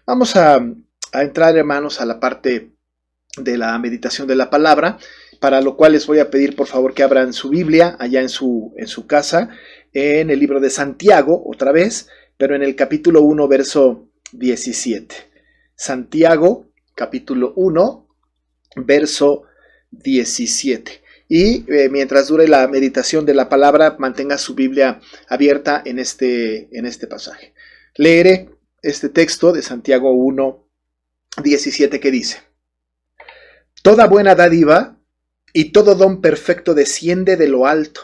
Vamos a entrar, hermanos, a la parte de la meditación de la palabra, para lo cual les voy a pedir por favor que abran su Biblia allá en su casa, en el libro de Santiago, otra vez, pero en el capítulo 1, verso 17. Santiago, capítulo 1, verso 17. Y mientras dure la meditación de la palabra, mantenga su Biblia abierta en este pasaje. Leeré este texto de Santiago 1, 17 que dice: Toda buena dádiva y todo don perfecto desciende de lo alto,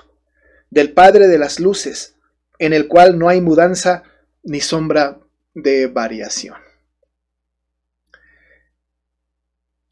del Padre de las luces, en el cual no hay mudanza ni sombra de variación.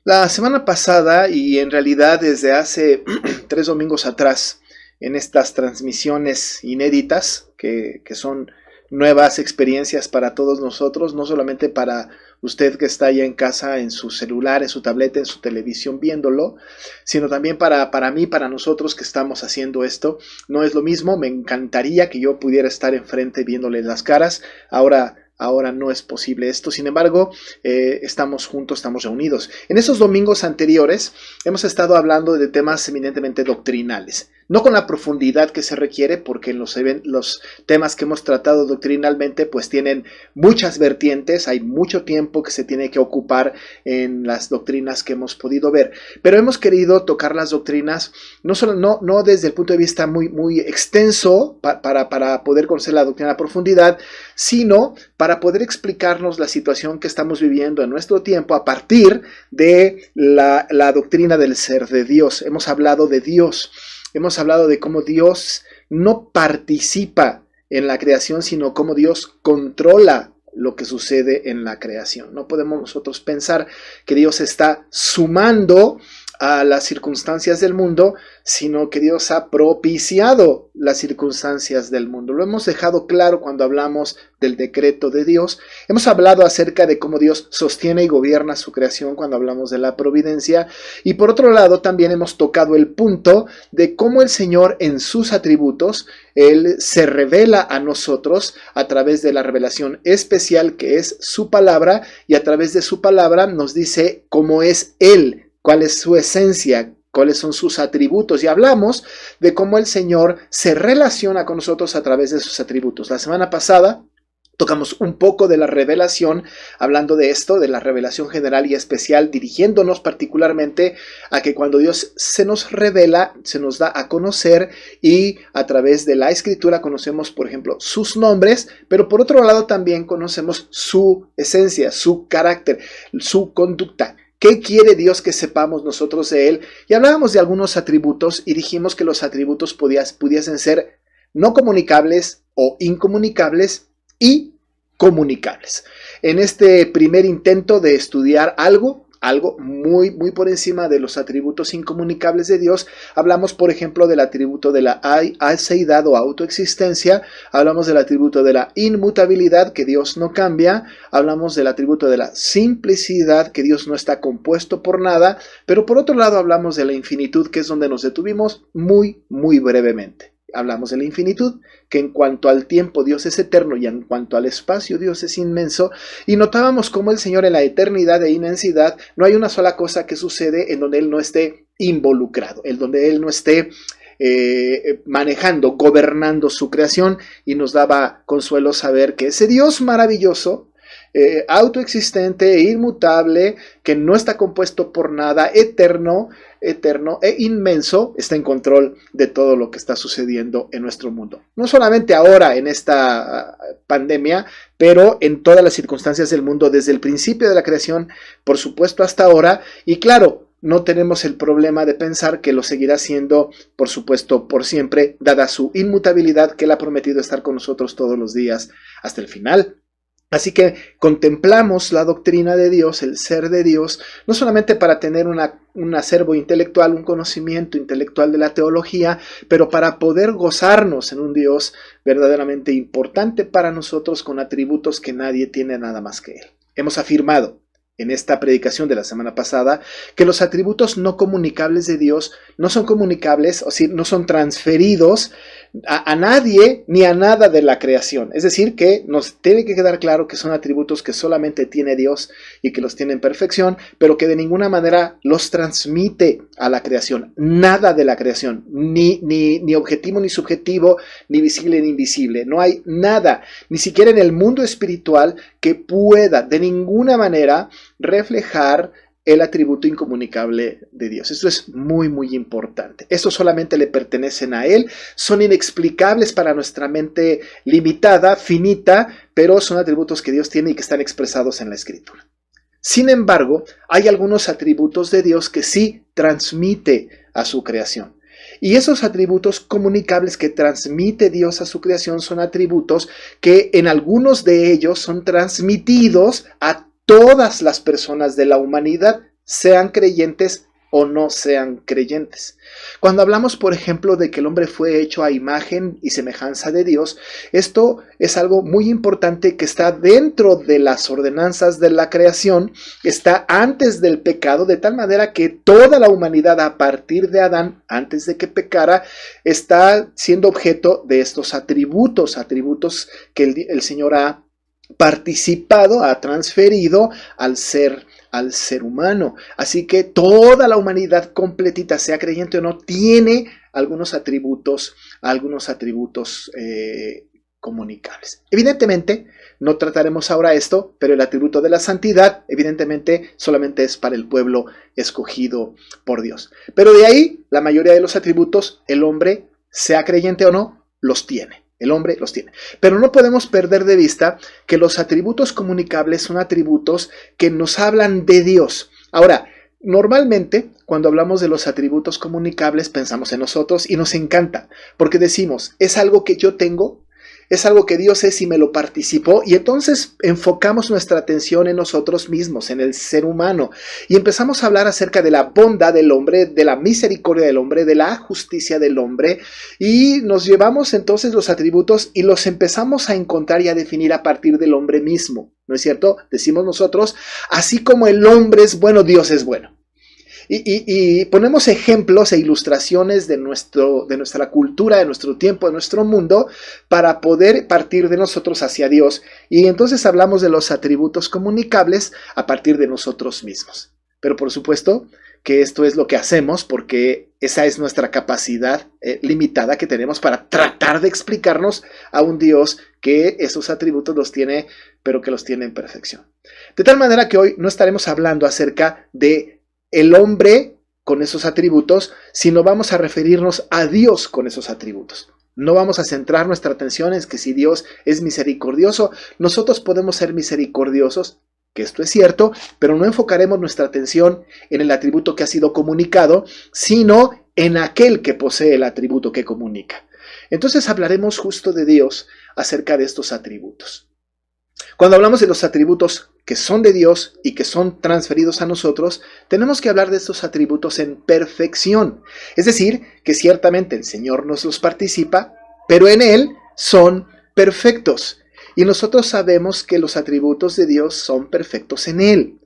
La semana pasada, y en realidad desde hace 3 domingos atrás, en estas transmisiones inéditas, que son nuevas experiencias para todos nosotros, no solamente para usted que está allá en casa, en su celular, en su tableta, en su televisión viéndolo, sino también para mí, para nosotros que estamos haciendo esto. No es lo mismo, me encantaría que yo pudiera estar enfrente viéndole las caras. Ahora no es posible esto, sin embargo, estamos juntos, estamos reunidos. En esos domingos anteriores hemos estado hablando de temas eminentemente doctrinales, no con la profundidad que se requiere, porque los temas que hemos tratado doctrinalmente pues tienen muchas vertientes, hay mucho tiempo que se tiene que ocupar en las doctrinas que hemos podido ver, pero hemos querido tocar las doctrinas no desde el punto de vista muy extenso para poder conocer la doctrina a profundidad, sino para poder explicarnos la situación que estamos viviendo en nuestro tiempo a partir de la doctrina del ser de Dios. Hemos hablado de Dios, hemos hablado de cómo Dios no participa en la creación, sino cómo Dios controla lo que sucede en la creación. No podemos nosotros pensar que Dios está sumando a las circunstancias del mundo, sino que Dios ha propiciado las circunstancias del mundo. Lo hemos dejado claro cuando hablamos del decreto de Dios. Hemos hablado acerca de cómo Dios sostiene y gobierna su creación cuando hablamos de la providencia. Y por otro lado, también hemos tocado el punto de cómo el Señor en sus atributos, Él se revela a nosotros a través de la revelación especial que es su palabra, y a través de su palabra nos dice cómo es Él, cuál es su esencia, cuáles son sus atributos, y hablamos de cómo el Señor se relaciona con nosotros a través de sus atributos. La semana pasada tocamos un poco de la revelación, hablando de esto, de la revelación general y especial, dirigiéndonos particularmente a que cuando Dios se nos revela, se nos da a conocer, y a través de la Escritura conocemos, por ejemplo, sus nombres, pero por otro lado también conocemos su esencia, su carácter, su conducta. ¿Qué quiere Dios que sepamos nosotros de Él? Y hablábamos de algunos atributos y dijimos que los atributos pudiesen ser no comunicables o incomunicables y comunicables. En este primer intento de estudiar algo muy por encima de los atributos incomunicables de Dios, hablamos por ejemplo del atributo de la aceidad o autoexistencia, hablamos del atributo de la inmutabilidad, que Dios no cambia, hablamos del atributo de la simplicidad, que Dios no está compuesto por nada, pero por otro lado hablamos de la infinitud, que es donde nos detuvimos muy brevemente. Hablamos de la infinitud, que en cuanto al tiempo Dios es eterno y en cuanto al espacio Dios es inmenso, y notábamos cómo el Señor en la eternidad e inmensidad no hay una sola cosa que sucede en donde Él no esté involucrado, en donde Él no esté manejando, gobernando su creación, y nos daba consuelo saber que ese Dios maravilloso, autoexistente e inmutable, que no está compuesto por nada, eterno e inmenso, está en control de todo lo que está sucediendo en nuestro mundo. No solamente ahora en esta pandemia, pero en todas las circunstancias del mundo, desde el principio de la creación, por supuesto, hasta ahora. Y claro, no tenemos el problema de pensar que lo seguirá siendo, por supuesto, por siempre, dada su inmutabilidad, que Él ha prometido estar con nosotros todos los días hasta el final. Así que contemplamos la doctrina de Dios, el ser de Dios, no solamente para tener un acervo intelectual, un conocimiento intelectual de la teología, pero para poder gozarnos en un Dios verdaderamente importante para nosotros, con atributos que nadie tiene nada más que Él. Hemos afirmado en esta predicación de la semana pasada, que los atributos no comunicables de Dios no son comunicables, o sea, no son transferidos a nadie ni a nada de la creación. Es decir, que nos tiene que quedar claro que son atributos que solamente tiene Dios y que los tiene en perfección, pero que de ninguna manera los transmite a la creación. Nada de la creación, ni objetivo ni subjetivo, ni visible ni invisible. No hay nada, ni siquiera en el mundo espiritual, que pueda de ninguna manera reflejar el atributo incomunicable de Dios. Esto es muy, muy importante. Estos solamente le pertenecen a Él, son inexplicables para nuestra mente limitada, finita, pero son atributos que Dios tiene y que están expresados en la Escritura. Sin embargo, hay algunos atributos de Dios que sí transmite a su creación. Y esos atributos comunicables que transmite Dios a su creación son atributos que en algunos de ellos son transmitidos a todas las personas de la humanidad, sean creyentes o no sean creyentes. Cuando hablamos, por ejemplo, de que el hombre fue hecho a imagen y semejanza de Dios, esto es algo muy importante que está dentro de las ordenanzas de la creación, está antes del pecado, de tal manera que toda la humanidad a partir de Adán, antes de que pecara, está siendo objeto de estos atributos que el Señor ha participado, ha transferido al ser humano. Así que toda la humanidad completita, sea creyente o no, tiene algunos atributos comunicables. Evidentemente, no trataremos ahora esto, pero el atributo de la santidad, evidentemente, solamente es para el pueblo escogido por Dios. Pero de ahí, la mayoría de los atributos, el hombre, sea creyente o no, los tiene. El hombre los tiene. Pero no podemos perder de vista que los atributos comunicables son atributos que nos hablan de Dios. Ahora, normalmente, cuando hablamos de los atributos comunicables, pensamos en nosotros y nos encanta, porque decimos, es algo que yo tengo, es algo que Dios es y me lo participó, y entonces enfocamos nuestra atención en nosotros mismos, en el ser humano, y empezamos a hablar acerca de la bondad del hombre, de la misericordia del hombre, de la justicia del hombre, y nos llevamos entonces los atributos y los empezamos a encontrar y a definir a partir del hombre mismo, ¿no es cierto? Decimos nosotros, así como el hombre es bueno, Dios es bueno. Y ponemos ejemplos e ilustraciones de nuestra cultura, de nuestro tiempo, de nuestro mundo, para poder partir de nosotros hacia Dios. Y entonces hablamos de los atributos comunicables a partir de nosotros mismos. Pero por supuesto que esto es lo que hacemos porque esa es nuestra capacidad limitada que tenemos para tratar de explicarnos a un Dios que esos atributos los tiene, pero que los tiene en perfección. De tal manera que hoy no estaremos hablando acerca de el hombre con esos atributos, sino vamos a referirnos a Dios con esos atributos. No vamos a centrar nuestra atención en que si Dios es misericordioso, nosotros podemos ser misericordiosos, que esto es cierto, pero no enfocaremos nuestra atención en el atributo que ha sido comunicado, sino en aquel que posee el atributo que comunica. Entonces hablaremos justo de Dios acerca de estos atributos. Cuando hablamos de los atributos que son de Dios y que son transferidos a nosotros, tenemos que hablar de estos atributos en perfección. Es decir, que ciertamente el Señor nos los participa, pero en Él son perfectos. Y nosotros sabemos que los atributos de Dios son perfectos en Él.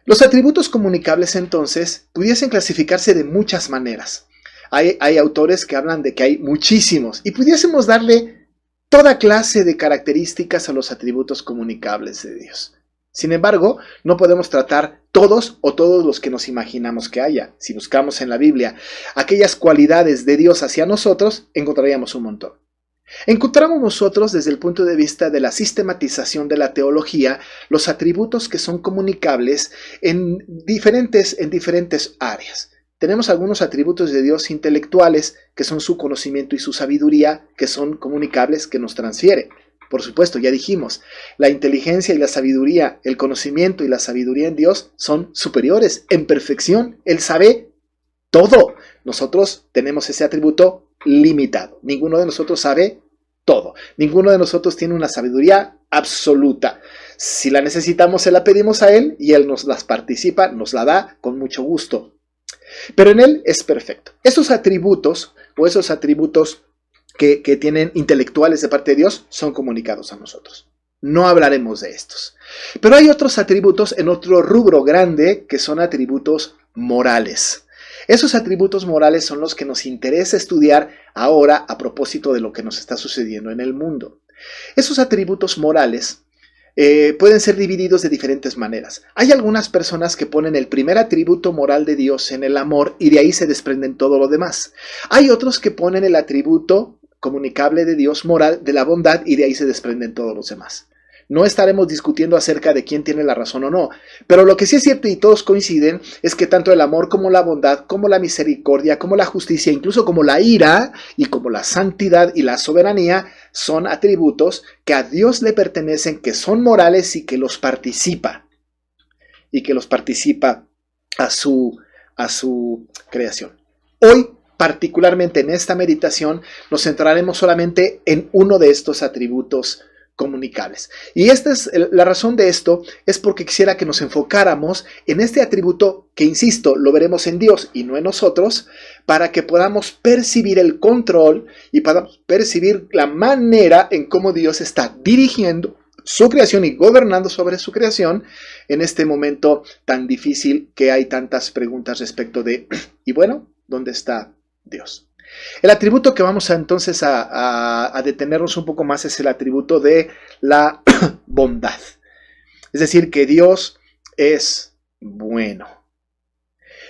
Los atributos comunicables, entonces, pudiesen clasificarse de muchas maneras. Hay autores que hablan de que hay muchísimos y pudiésemos darle toda clase de características a los atributos comunicables de Dios. Sin embargo, no podemos tratar todos o todos los que nos imaginamos que haya. Si buscamos en la Biblia aquellas cualidades de Dios hacia nosotros, encontraríamos un montón. Encontramos nosotros, desde el punto de vista de la sistematización de la teología, los atributos que son comunicables en diferentes áreas. Tenemos algunos atributos de Dios intelectuales, que son su conocimiento y su sabiduría, que son comunicables, que nos transfiere. Por supuesto, ya dijimos, la inteligencia y la sabiduría, el conocimiento y la sabiduría en Dios son superiores en perfección. Él sabe todo. Nosotros tenemos ese atributo limitado. Ninguno de nosotros sabe todo. Ninguno de nosotros tiene una sabiduría absoluta. Si la necesitamos, se la pedimos a Él y Él nos las participa, nos la da con mucho gusto. Pero en Él es perfecto. Esos atributos que tienen intelectuales de parte de Dios son comunicados a nosotros. no hablaremos de estos. Pero hay otros atributos en otro rubro grande que son atributos morales. Esos atributos morales son los que nos interesa estudiar ahora a propósito de lo que nos está sucediendo en el mundo. Esos atributos morales pueden ser divididos de diferentes maneras. Hay algunas personas que ponen el primer atributo moral de Dios en el amor y de ahí se desprenden todo lo demás. Hay otros que ponen el atributo comunicable de Dios moral de la bondad y de ahí se desprenden todos los demás. No estaremos discutiendo acerca de quién tiene la razón o no, pero lo que sí es cierto y todos coinciden es que tanto el amor como la bondad, como la misericordia, como la justicia, incluso como la ira y como la santidad y la soberanía son atributos que a Dios le pertenecen, que son morales y que los participa a su creación. Hoy, particularmente en esta meditación, nos centraremos solamente en uno de estos atributos comunicables. Y esta es la razón de esto, es porque quisiera que nos enfocáramos en este atributo que, insisto, lo veremos en Dios y no en nosotros, para que podamos percibir el control y podamos percibir la manera en cómo Dios está dirigiendo su creación y gobernando sobre su creación en este momento tan difícil que hay tantas preguntas respecto de, y bueno, ¿dónde está Dios? El atributo que vamos entonces a detenernos un poco más es el atributo de la bondad. Es decir, que Dios es bueno.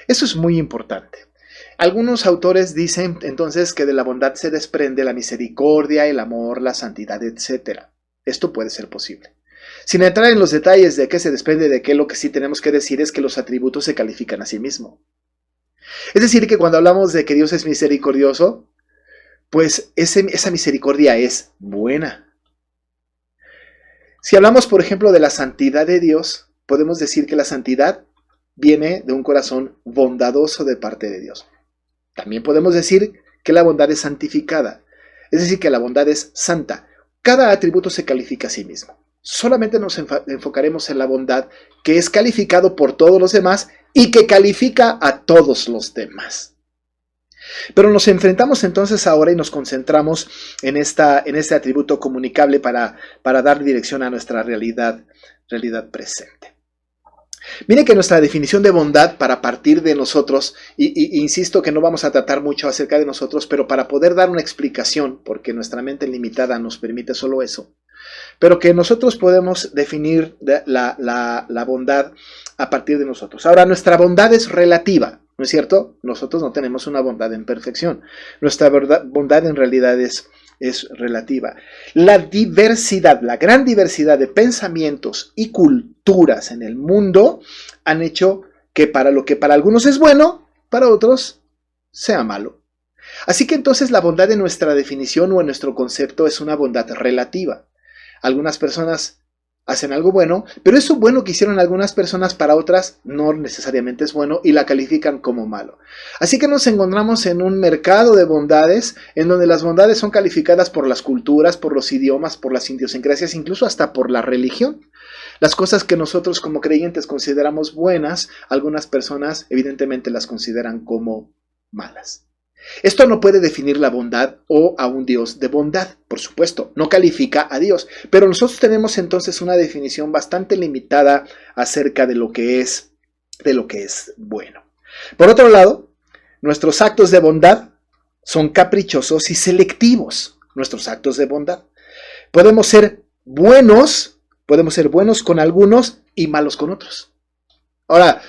Eso es muy importante. Algunos autores dicen entonces que de la bondad se desprende la misericordia, el amor, la santidad, etc. Esto puede ser posible. Sin entrar en los detalles de qué se desprende de qué, lo que sí tenemos que decir es que los atributos se califican a sí mismos. Es decir, que cuando hablamos de que Dios es misericordioso, pues esa misericordia es buena. Si hablamos, por ejemplo, de la santidad de Dios, podemos decir que la santidad viene de un corazón bondadoso de parte de Dios. También podemos decir que la bondad es santificada, es decir, que la bondad es santa. Cada atributo se califica a sí mismo. Solamente nos enfocaremos en la bondad, que es calificado por todos los demás y que califica a todos los demás. Pero nos enfrentamos entonces ahora y nos concentramos en este atributo comunicable para dar dirección a nuestra realidad presente. Mire que nuestra definición de bondad para partir de nosotros, y insisto que no vamos a tratar mucho acerca de nosotros, pero para poder dar una explicación, porque nuestra mente limitada nos permite solo eso, pero que nosotros podemos definir la bondad a partir de nosotros. Ahora, nuestra bondad es relativa, ¿no es cierto? Nosotros no tenemos una bondad en perfección. Nuestra bondad en realidad es relativa. La diversidad, la gran diversidad de pensamientos y culturas en el mundo han hecho que lo que para algunos es bueno, para otros sea malo. Así que entonces la bondad en nuestra definición o en nuestro concepto es una bondad relativa. Algunas personas hacen algo bueno, pero eso bueno que hicieron algunas personas para otras no necesariamente es bueno y la califican como malo. Así que nos encontramos en un mercado de bondades en donde las bondades son calificadas por las culturas, por los idiomas, por las idiosincrasias, incluso hasta por la religión. Las cosas que nosotros como creyentes consideramos buenas, algunas personas evidentemente las consideran como malas. Esto no puede definir la bondad o a un Dios de bondad, por supuesto, no califica a Dios, pero nosotros tenemos entonces una definición bastante limitada acerca de lo que es bueno. Por otro lado, nuestros actos de bondad son caprichosos y selectivos, nuestros actos de bondad. Podemos ser buenos con algunos y malos con otros. Ahora,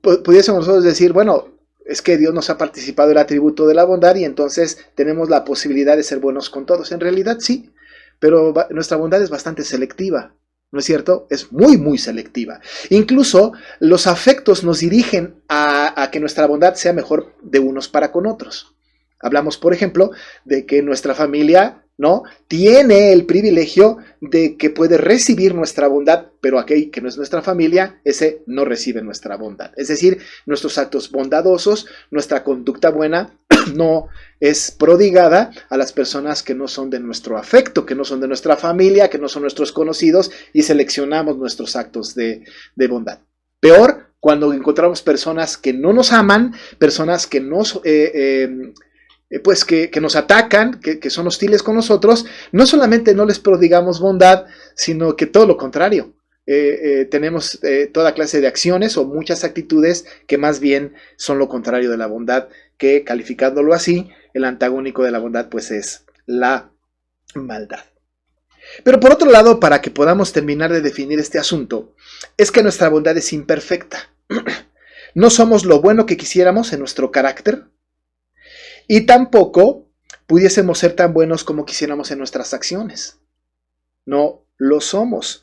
pudiésemos nosotros decir, bueno, es que Dios nos ha participado el atributo de la bondad y entonces tenemos la posibilidad de ser buenos con todos. En realidad sí, pero nuestra bondad es bastante selectiva, ¿no es cierto? Es muy, muy selectiva. Incluso los afectos nos dirigen a que nuestra bondad sea mejor de unos para con otros. Hablamos, por ejemplo, de que nuestra familia, ¿no?, tiene el privilegio de que puede recibir nuestra bondad, pero aquel que no es nuestra familia, ese no recibe nuestra bondad. Es decir, nuestros actos bondadosos, nuestra conducta buena, no es prodigada a las personas que no son de nuestro afecto, que no son de nuestra familia, que no son nuestros conocidos, y seleccionamos nuestros actos de bondad. Peor, cuando encontramos personas que no nos aman, personas que pues que nos atacan, que son hostiles con nosotros, no solamente no les prodigamos bondad, sino que todo lo contrario. Tenemos toda clase de acciones o muchas actitudes que más bien son lo contrario de la bondad, que calificándolo así, el antagónico de la bondad pues es la maldad. Pero por otro lado, para que podamos terminar de definir este asunto, es que nuestra bondad es imperfecta. No somos lo bueno que quisiéramos en nuestro carácter y tampoco pudiésemos ser tan buenos como quisiéramos en nuestras acciones. No lo somos.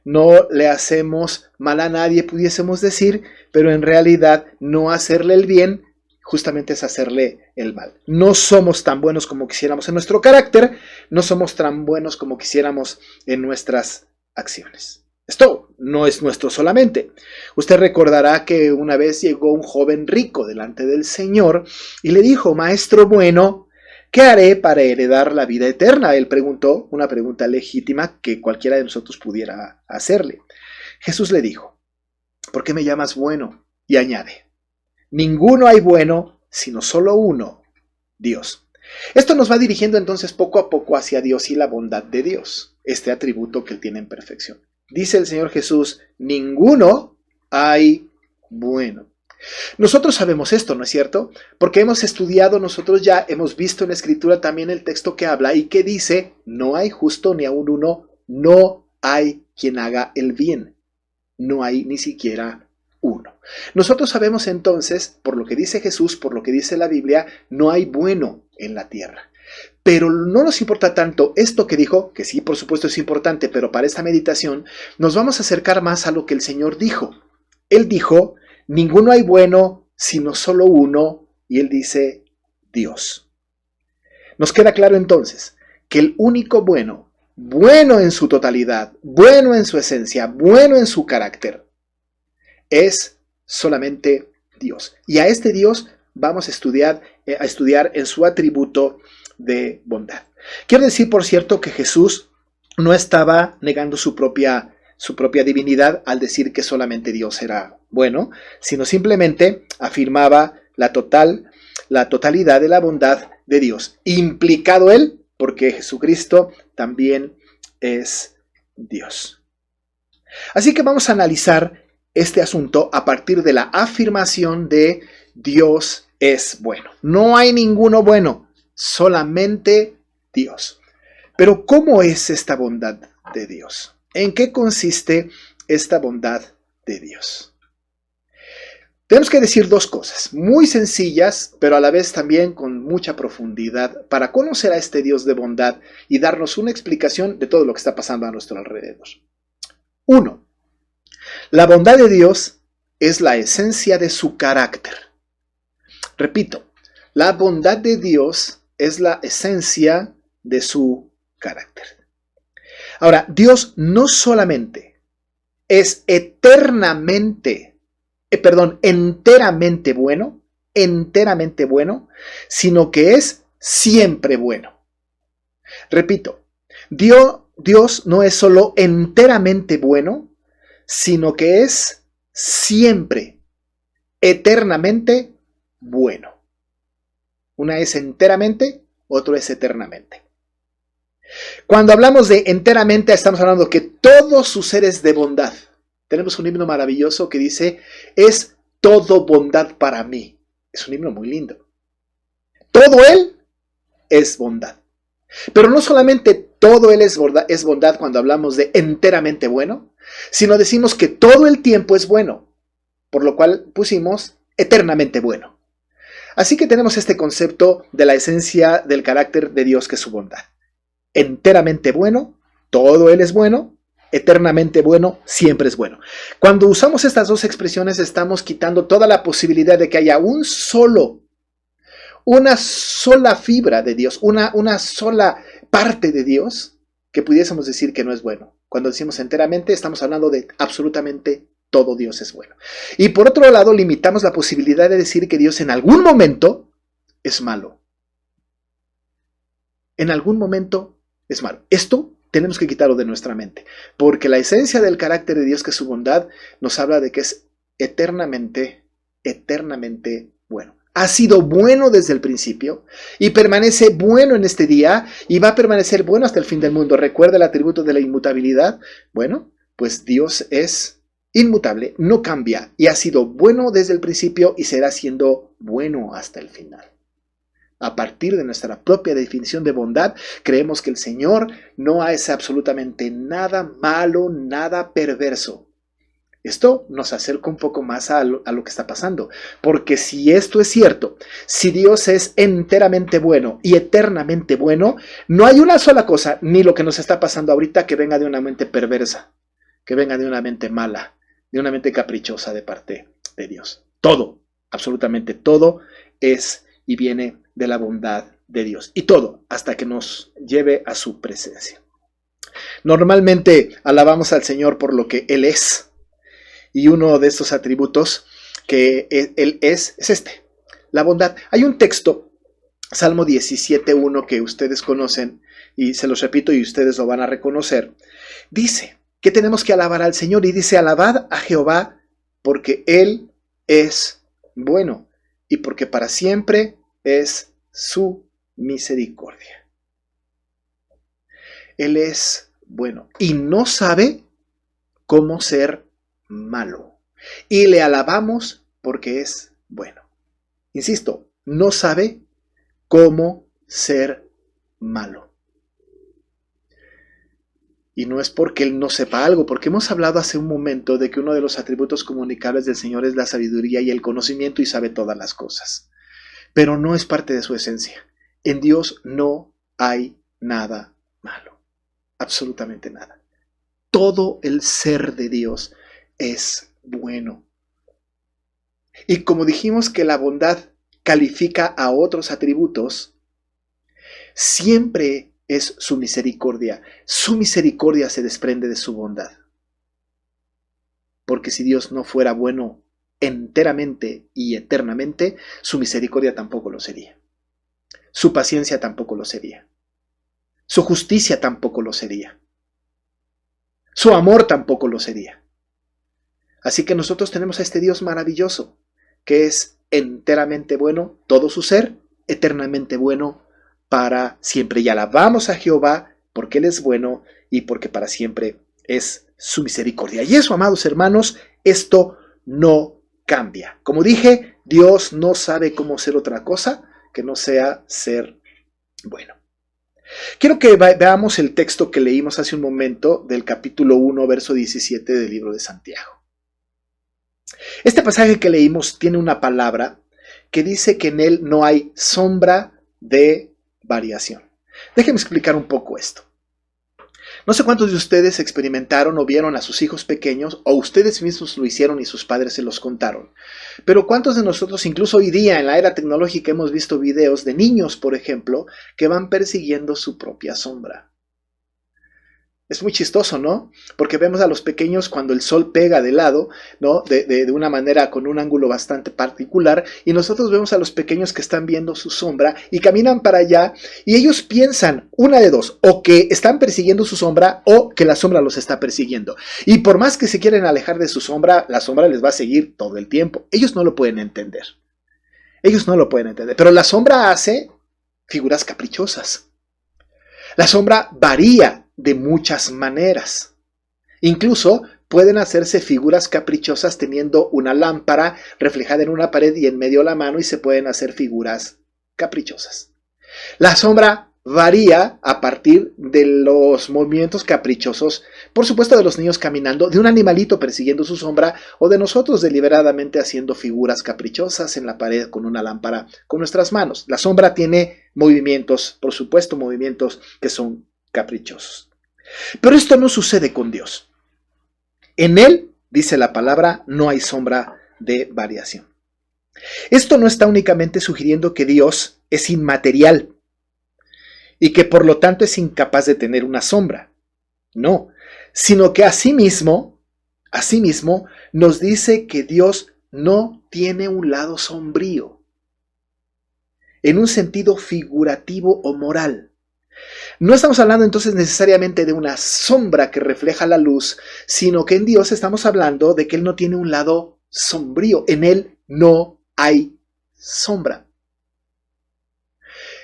No le hacemos mal a nadie, pudiésemos decir, pero en realidad no hacerle el bien justamente es hacerle el mal. No somos tan buenos como quisiéramos en nuestro carácter, no somos tan buenos como quisiéramos en nuestras acciones. Esto no es nuestro solamente. Usted recordará que una vez llegó un joven rico delante del Señor y le dijo: Maestro bueno, ¿qué haré para heredar la vida eterna? Él preguntó una pregunta legítima que cualquiera de nosotros pudiera hacerle. Jesús le dijo: ¿por qué me llamas bueno? Y añade: ninguno hay bueno, sino solo uno, Dios. Esto nos va dirigiendo entonces poco a poco hacia Dios y la bondad de Dios, este atributo que Él tiene en perfección. Dice el Señor Jesús: ninguno hay bueno. Nosotros sabemos esto, ¿no es cierto? Porque hemos estudiado, nosotros ya hemos visto en la Escritura también el texto que habla y que dice: no hay justo ni aun uno, no hay quien haga el bien. No hay ni siquiera uno. Nosotros sabemos entonces, por lo que dice Jesús, por lo que dice la Biblia, no hay bueno en la tierra. Pero no nos importa tanto esto que dijo, que sí, por supuesto es importante, pero para esta meditación nos vamos a acercar más a lo que el Señor dijo. Él dijo: ninguno hay bueno, sino solo uno, y Él dice: Dios. Nos queda claro entonces que el único bueno, bueno en su totalidad, bueno en su esencia, bueno en su carácter, es solamente Dios. Y a este Dios vamos a estudiar en su atributo de bondad. Quiero decir, por cierto, que Jesús no estaba negando su propia divinidad al decir que solamente Dios era bueno, sino simplemente afirmaba la totalidad de la bondad de Dios, implicado Él, porque Jesucristo también es Dios. Así que vamos a analizar este asunto a partir de la afirmación de Dios es bueno. No hay ninguno bueno, solamente Dios. Pero ¿cómo es esta bondad de Dios? ¿En qué consiste esta bondad de Dios? Tenemos que decir dos cosas muy sencillas, pero a la vez también con mucha profundidad, para conocer a este Dios de bondad y darnos una explicación de todo lo que está pasando a nuestro alrededor. 1. La bondad de Dios es la esencia de su carácter. Repito, la bondad de Dios es la esencia de su carácter. Ahora, Dios no solamente es enteramente bueno, sino que es siempre bueno. Repito, Dios no es solo enteramente bueno, sino que es siempre, eternamente bueno. Una es enteramente, otro es eternamente. Cuando hablamos de enteramente, estamos hablando que todos sus seres de bondad. Tenemos un himno maravilloso que dice: es todo bondad para mí. Es un himno muy lindo. Todo Él es bondad. Pero no solamente todo Él es bondad cuando hablamos de enteramente bueno, sino decimos que todo el tiempo es bueno, por lo cual pusimos eternamente bueno. Así que tenemos este concepto de la esencia del carácter de Dios, que es su bondad. Enteramente bueno, todo Él es bueno, eternamente bueno, siempre es bueno. Cuando usamos estas dos expresiones estamos quitando toda la posibilidad de que haya una sola fibra de Dios, una sola parte de Dios que pudiésemos decir que no es bueno. Cuando decimos enteramente estamos hablando de absolutamente todo Dios es bueno. Y por otro lado limitamos la posibilidad de decir que Dios en algún momento es malo. En algún momento es malo. Esto tenemos que quitarlo de nuestra mente, porque la esencia del carácter de Dios, que es su bondad, nos habla de que es eternamente bueno. Ha sido bueno desde el principio y permanece bueno en este día y va a permanecer bueno hasta el fin del mundo. ¿Recuerda el atributo de la inmutabilidad? Bueno, pues Dios es inmutable, no cambia y ha sido bueno desde el principio y será siendo bueno hasta el final. A partir de nuestra propia definición de bondad, creemos que el Señor no hace absolutamente nada malo, nada perverso. Esto nos acerca un poco más a lo que está pasando, porque si esto es cierto, si Dios es enteramente bueno y eternamente bueno, no hay una sola cosa, ni lo que nos está pasando ahorita, que venga de una mente perversa, que venga de una mente mala, de una mente caprichosa de parte de Dios. Todo, absolutamente todo es y viene de la bondad de Dios, y todo hasta que nos lleve a su presencia. Normalmente alabamos al Señor por lo que Él es. Y uno de estos atributos que Él es este, la bondad. Hay un texto, Salmo 17:1, que ustedes conocen, y se los repito y ustedes lo van a reconocer. Dice que tenemos que alabar al Señor y dice: alabad a Jehová porque Él es bueno y porque para siempre es su misericordia. Él es bueno y no sabe cómo ser malo. Y le alabamos porque es bueno. Insisto, no sabe cómo ser malo. Y no es porque Él no sepa algo, porque hemos hablado hace un momento de que uno de los atributos comunicables del Señor es la sabiduría y el conocimiento y sabe todas las cosas. Pero no es parte de su esencia. En Dios no hay nada malo. Absolutamente nada. Todo el ser de Dios es bueno. Y como dijimos que la bondad califica a otros atributos, siempre es su misericordia. Su misericordia se desprende de su bondad. Porque si Dios no fuera bueno enteramente y eternamente, su misericordia tampoco lo sería. Su paciencia tampoco lo sería. Su justicia tampoco lo sería. Su amor tampoco lo sería. Así que nosotros tenemos a este Dios maravilloso, que es enteramente bueno, todo su ser, eternamente bueno para siempre. Y alabamos a Jehová porque Él es bueno y porque para siempre es su misericordia. Y eso, amados hermanos, esto no cambia. Como dije, Dios no sabe cómo ser otra cosa que no sea ser bueno. Quiero que veamos el texto que leímos hace un momento del capítulo 1, verso 17 del libro de Santiago. Este pasaje que leímos tiene una palabra que dice que en él no hay sombra de variación. Déjenme explicar un poco esto. No sé cuántos de ustedes experimentaron o vieron a sus hijos pequeños, o ustedes mismos lo hicieron y sus padres se los contaron. Pero cuántos de nosotros, incluso hoy día en la era tecnológica, hemos visto videos de niños, por ejemplo, que van persiguiendo su propia sombra. Es muy chistoso, ¿no? Porque vemos a los pequeños cuando el sol pega de lado, ¿no? De una manera con un ángulo bastante particular, y nosotros vemos a los pequeños que están viendo su sombra y caminan para allá, y ellos piensan una de dos: o que están persiguiendo su sombra o que la sombra los está persiguiendo. Y por más que se quieren alejar de su sombra, la sombra les va a seguir todo el tiempo. Ellos no lo pueden entender. Ellos no lo pueden entender. Pero la sombra hace figuras caprichosas. La sombra varía de muchas maneras. Incluso pueden hacerse figuras caprichosas teniendo una lámpara reflejada en una pared y en medio la mano, y se pueden hacer figuras caprichosas. La sombra varía a partir de los movimientos caprichosos, por supuesto, de los niños caminando, de un animalito persiguiendo su sombra, o de nosotros deliberadamente haciendo figuras caprichosas en la pared con una lámpara con nuestras manos. La sombra tiene movimientos, por supuesto, movimientos que son caprichosos. Pero esto no sucede con Dios. En Él, dice la palabra, no hay sombra de variación. Esto no está únicamente sugiriendo que Dios es inmaterial y que por lo tanto es incapaz de tener una sombra. No, sino que asimismo nos dice que Dios no tiene un lado sombrío, en un sentido figurativo o moral. No estamos hablando entonces necesariamente de una sombra que refleja la luz, sino que en Dios estamos hablando de que Él no tiene un lado sombrío. En Él no hay sombra.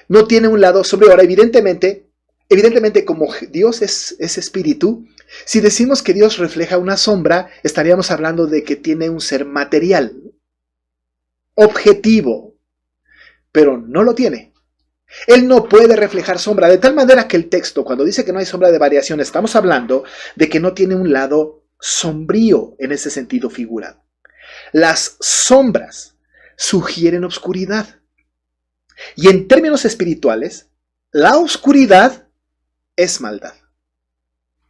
No tiene un lado sombrío. Ahora, evidentemente como Dios es espíritu, si decimos que Dios refleja una sombra, estaríamos hablando de que tiene un ser material, objetivo, pero no lo tiene. Él no puede reflejar sombra, de tal manera que el texto, cuando dice que no hay sombra de variación, estamos hablando de que no tiene un lado sombrío en ese sentido figurado. Las sombras sugieren obscuridad. Y en términos espirituales, la oscuridad es maldad.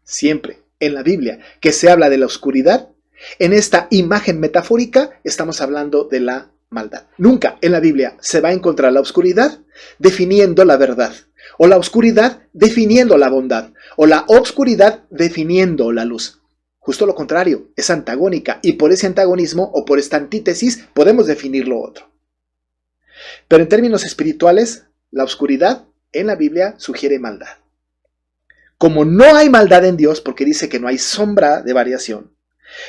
Siempre en la Biblia que se habla de la oscuridad, en esta imagen metafórica estamos hablando de la maldad. Nunca en la Biblia se va a encontrar la oscuridad definiendo la verdad, o la oscuridad definiendo la bondad, o la obscuridad definiendo la luz. Justo lo contrario, es antagónica, y por ese antagonismo o por esta antítesis podemos definir lo otro. Pero en términos espirituales, la oscuridad en la Biblia sugiere maldad. Como no hay maldad en Dios, porque dice que no hay sombra de variación,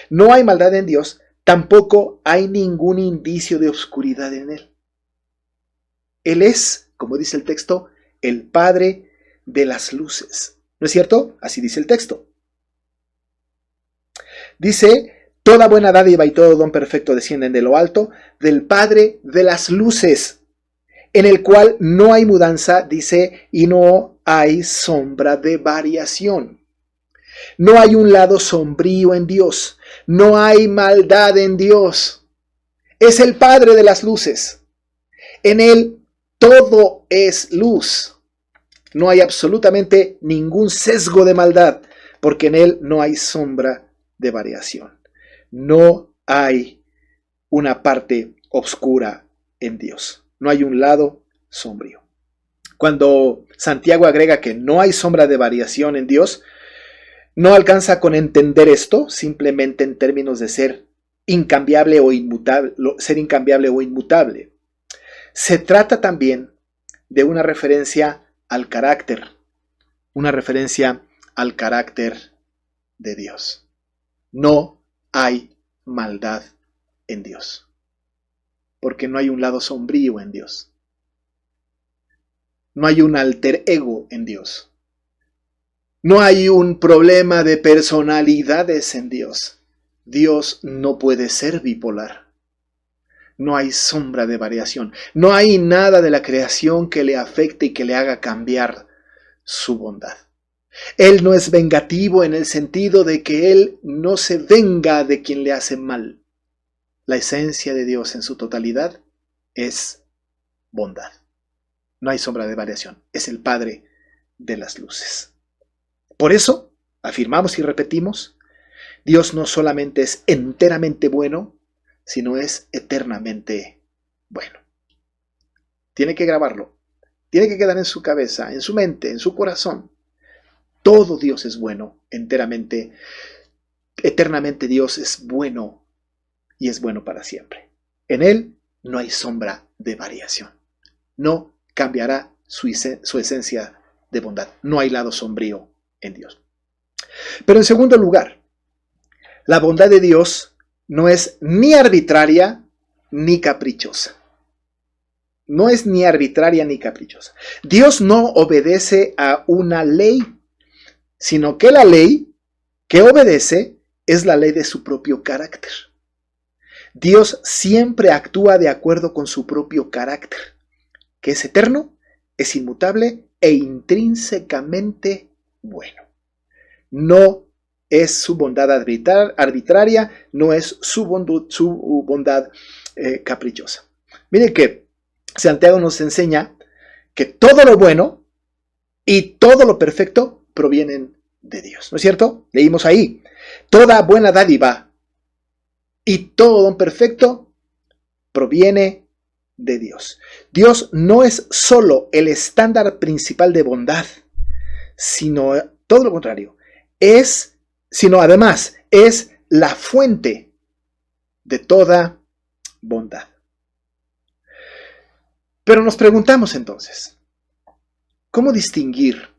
no hay maldad en Dios, tampoco hay ningún indicio de oscuridad en Él. Él es, como dice el texto, el Padre de las luces. ¿No es cierto? Así dice el texto. Dice, toda buena dádiva y todo don perfecto descienden de lo alto, del Padre de las luces, en el cual no hay mudanza, dice, y no hay sombra de variación. No hay un lado sombrío en Dios. No hay maldad en Dios. Es el Padre de las luces. En Él todo es luz. No hay absolutamente ningún sesgo de maldad, porque en Él no hay sombra de variación. No hay una parte oscura en Dios. No hay un lado sombrío. Cuando Santiago agrega que no hay sombra de variación en Dios, no alcanza con entender esto simplemente en términos de ser incambiable o inmutable. Se trata también de una referencia al carácter de Dios. No hay maldad en Dios, porque no hay un lado sombrío en Dios. No hay un alter ego en Dios. No hay un problema de personalidades en Dios. Dios no puede ser bipolar. No hay sombra de variación. No hay nada de la creación que le afecte y que le haga cambiar su bondad. Él no es vengativo en el sentido de que Él no se venga de quien le hace mal. La esencia de Dios en su totalidad es bondad. No hay sombra de variación. Es el Padre de las luces. Por eso, afirmamos y repetimos, Dios no solamente es enteramente bueno, sino es eternamente bueno. Tiene que grabarlo. Tiene que quedar en su cabeza, en su mente, en su corazón. Todo Dios es bueno, enteramente, eternamente Dios es bueno y es bueno para siempre. En Él no hay sombra de variación. No cambiará su esencia de bondad. No hay lado sombrío en Dios. Pero en segundo lugar, la bondad de Dios no es ni arbitraria ni caprichosa. No es ni arbitraria ni caprichosa. Dios no obedece a una ley, sino que la ley que obedece es la ley de su propio carácter. Dios siempre actúa de acuerdo con su propio carácter, que es eterno, es inmutable e intrínsecamente bueno. No es su bondad arbitraria, no es su bondad caprichosa. Miren que Santiago nos enseña que todo lo bueno y todo lo perfecto provienen de Dios, ¿no es cierto? Leímos ahí, toda buena dádiva y todo don perfecto proviene de Dios. Dios no es solo el estándar principal de bondad, sino todo lo contrario. Sino además es la fuente de toda bondad. Pero nos preguntamos entonces, ¿cómo distinguir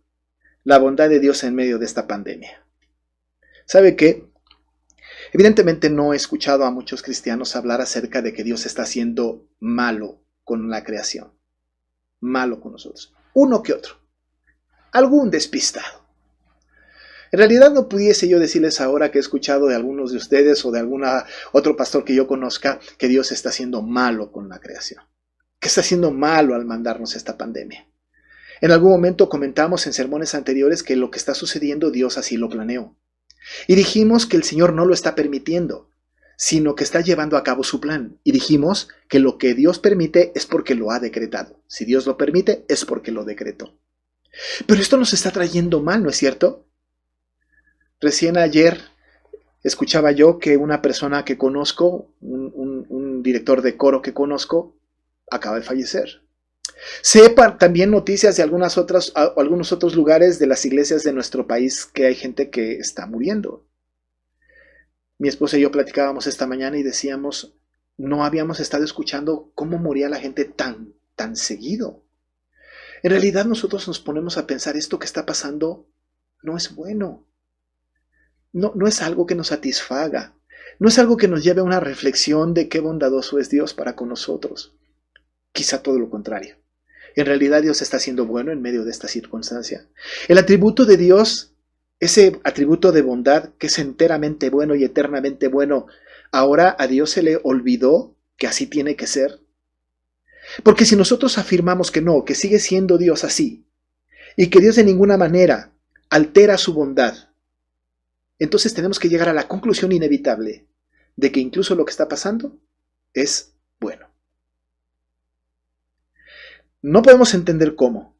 la bondad de Dios en medio de esta pandemia? ¿Sabe qué? Evidentemente no he escuchado a muchos cristianos hablar acerca de que Dios está siendo malo con la creación, malo con nosotros, uno que otro, algún despistado. En realidad no pudiese yo decirles ahora que he escuchado de algunos de ustedes o de algún otro pastor que yo conozca que Dios está siendo malo con la creación, que está siendo malo al mandarnos esta pandemia. En algún momento comentamos en sermones anteriores que lo que está sucediendo Dios así lo planeó. Y dijimos que el Señor no lo está permitiendo, sino que está llevando a cabo su plan. Y dijimos que lo que Dios permite es porque lo ha decretado. Si Dios lo permite, es porque lo decretó. Pero esto nos está trayendo mal, ¿no es cierto? Recién ayer escuchaba yo que una persona que conozco, un director de coro que conozco, acaba de fallecer. Sepa también noticias de algunos otros lugares de las iglesias de nuestro país que hay gente que está muriendo. Mi esposa y yo platicábamos esta mañana y decíamos, no habíamos estado escuchando cómo moría la gente tan seguido. En realidad nosotros nos ponemos a pensar, esto que está pasando no es bueno. No es algo que nos satisfaga. No es algo que nos lleve a una reflexión de qué bondadoso es Dios para con nosotros. Quizá todo lo contrario. En realidad Dios está siendo bueno en medio de esta circunstancia. El atributo de Dios, ese atributo de bondad que es enteramente bueno y eternamente bueno, ahora a Dios se le olvidó que así tiene que ser. Porque si nosotros afirmamos que no, que sigue siendo Dios así, y que Dios de ninguna manera altera su bondad, entonces tenemos que llegar a la conclusión inevitable de que incluso lo que está pasando es bueno. No podemos entender cómo,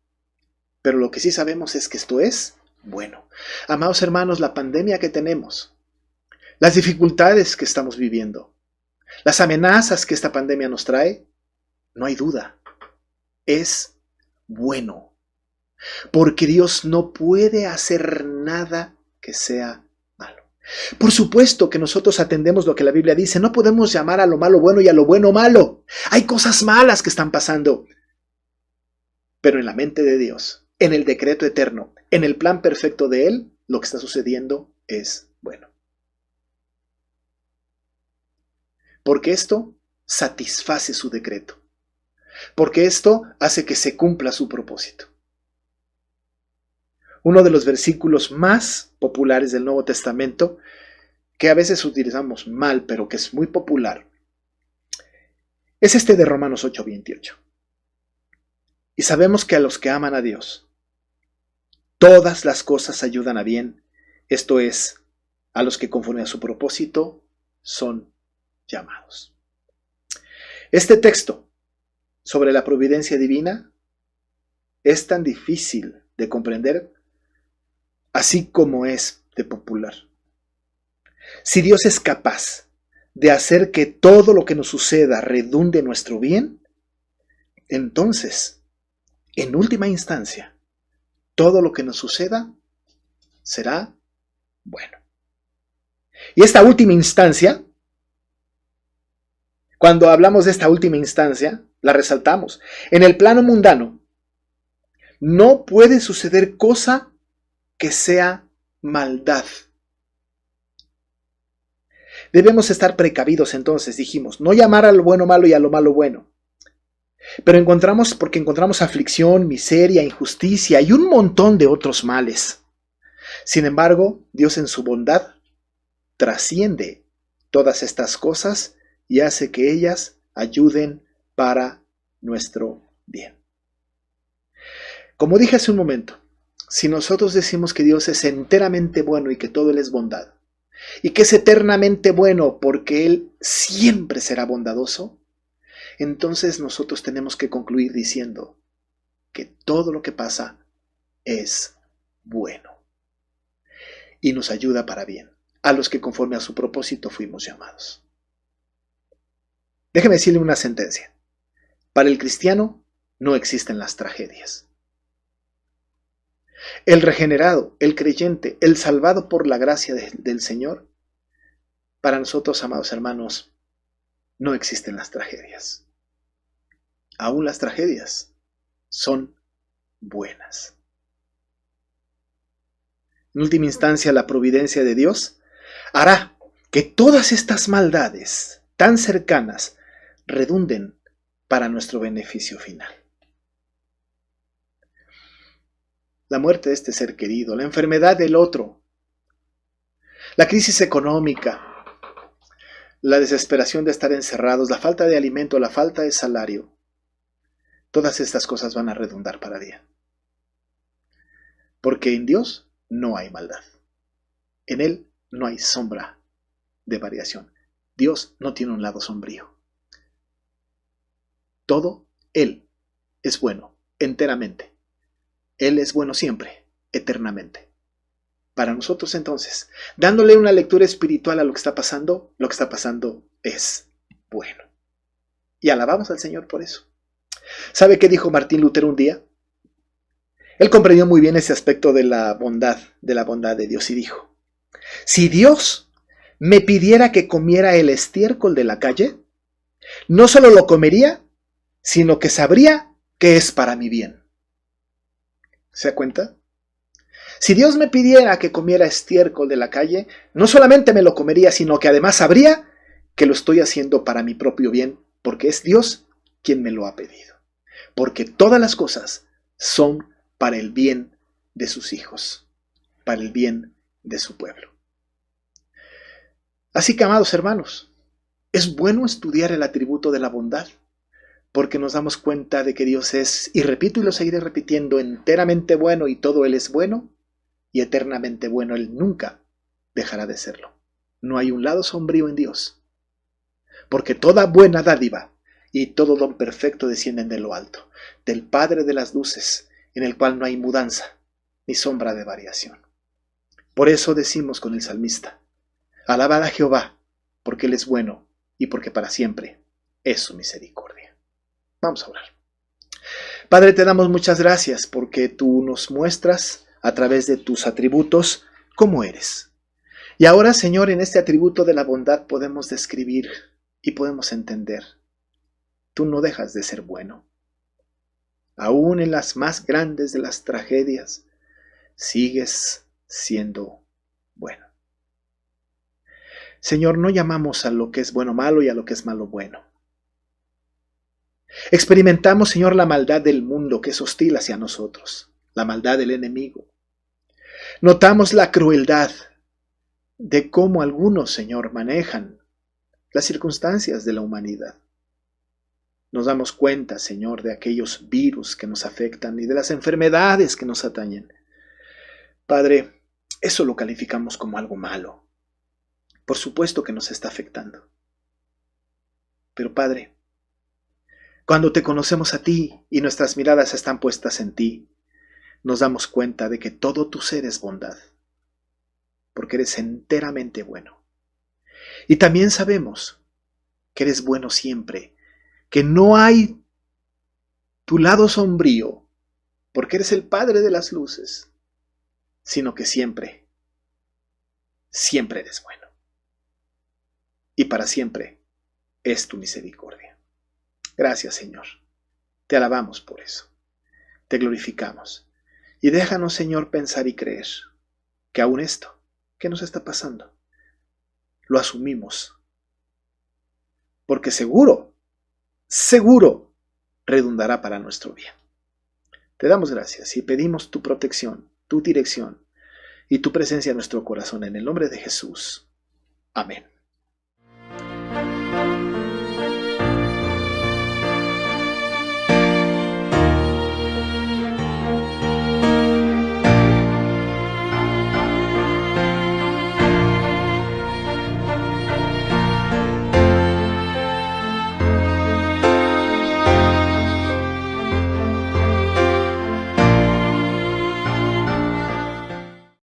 pero lo que sí sabemos es que esto es bueno. Amados hermanos, la pandemia que tenemos, las dificultades que estamos viviendo, las amenazas que esta pandemia nos trae, no hay duda, es bueno. Porque Dios no puede hacer nada que sea malo. Por supuesto que nosotros atendemos lo que la Biblia dice, no podemos llamar a lo malo bueno y a lo bueno malo. Hay cosas malas que están pasando. Pero en la mente de Dios, en el decreto eterno, en el plan perfecto de Él, lo que está sucediendo es bueno. Porque esto satisface su decreto. Porque esto hace que se cumpla su propósito. Uno de los versículos más populares del Nuevo Testamento, que a veces utilizamos mal, pero que es muy popular, es este de Romanos 8:28. Y sabemos que a los que aman a Dios, todas las cosas ayudan a bien, esto es, a los que conforme a su propósito son llamados. Este texto sobre la providencia divina es tan difícil de comprender, así como es de popular. Si Dios es capaz de hacer que todo lo que nos suceda redunde en nuestro bien, entonces, en última instancia, todo lo que nos suceda será bueno. Y esta última instancia, cuando hablamos de esta última instancia, la resaltamos. En el plano mundano, no puede suceder cosa que sea maldad. Debemos estar precavidos entonces, dijimos, no llamar a lo bueno malo y a lo malo bueno. Pero porque encontramos aflicción, miseria, injusticia y un montón de otros males. Sin embargo, Dios en su bondad trasciende todas estas cosas y hace que ellas ayuden para nuestro bien. Como dije hace un momento, si nosotros decimos que Dios es enteramente bueno y que todo Él es bondad, y que es eternamente bueno porque Él siempre será bondadoso, entonces nosotros tenemos que concluir diciendo que todo lo que pasa es bueno y nos ayuda para bien, a los que conforme a su propósito fuimos llamados. Déjeme decirle una sentencia. Para el cristiano no existen las tragedias. El regenerado, el creyente, el salvado por la gracia del Señor, para nosotros, amados hermanos, no existen las tragedias. Aún las tragedias son buenas. En última instancia, la providencia de Dios hará que todas estas maldades tan cercanas redunden para nuestro beneficio final. La muerte de este ser querido, la enfermedad del otro, la crisis económica, la desesperación de estar encerrados, la falta de alimento, la falta de salario, todas estas cosas van a redundar para bien. Porque en Dios no hay maldad. En Él no hay sombra de variación. Dios no tiene un lado sombrío. Todo Él es bueno, enteramente. Él es bueno siempre, eternamente. Para nosotros entonces, dándole una lectura espiritual a lo que está pasando es bueno. Y alabamos al Señor por eso. ¿Sabe qué dijo Martín Lutero un día? Él comprendió muy bien ese aspecto de la bondad de Dios y dijo: si Dios me pidiera que comiera el estiércol de la calle, no solo lo comería, sino que sabría que es para mi bien. ¿Se da cuenta? Si Dios me pidiera que comiera estiércol de la calle, no solamente me lo comería, sino que además sabría que lo estoy haciendo para mi propio bien, porque es Dios quien me lo ha pedido. Porque todas las cosas son para el bien de sus hijos, para el bien de su pueblo. Así que, amados hermanos, es bueno estudiar el atributo de la bondad, porque nos damos cuenta de que Dios es, y repito y lo seguiré repitiendo, enteramente bueno y todo Él es bueno, y eternamente bueno. Él nunca dejará de serlo. No hay un lado sombrío en Dios, porque toda buena dádiva y todo don perfecto descienden de lo alto, del Padre de las luces, en el cual no hay mudanza ni sombra de variación. Por eso decimos con el salmista: alabad a Jehová, porque Él es bueno y porque para siempre es su misericordia. Vamos a orar. Padre, te damos muchas gracias porque tú nos muestras a través de tus atributos cómo eres. Y ahora, Señor, en este atributo de la bondad podemos describir y podemos entender: tú no dejas de ser bueno. Aún en las más grandes de las tragedias, sigues siendo bueno. Señor, no llamamos a lo que es bueno malo y a lo que es malo bueno. Experimentamos, Señor, la maldad del mundo que es hostil hacia nosotros, la maldad del enemigo. Notamos la crueldad de cómo algunos, Señor, manejan las circunstancias de la humanidad. Nos damos cuenta, Señor, de aquellos virus que nos afectan y de las enfermedades que nos atañen. Padre, eso lo calificamos como algo malo. Por supuesto que nos está afectando. Pero, Padre, cuando te conocemos a ti y nuestras miradas están puestas en ti, nos damos cuenta de que todo tu ser es bondad, porque eres enteramente bueno. Y también sabemos que eres bueno siempre, que no hay tu lado sombrío, porque eres el Padre de las luces, sino que siempre eres bueno. Y para siempre es tu misericordia. Gracias, Señor. Te alabamos por eso. Te glorificamos. Y déjanos, Señor, pensar y creer que aún esto, ¿qué nos está pasando? Lo asumimos. Porque seguro redundará para nuestro bien. Te damos gracias y pedimos tu protección, tu dirección y tu presencia en nuestro corazón, en el nombre de Jesús. Amén.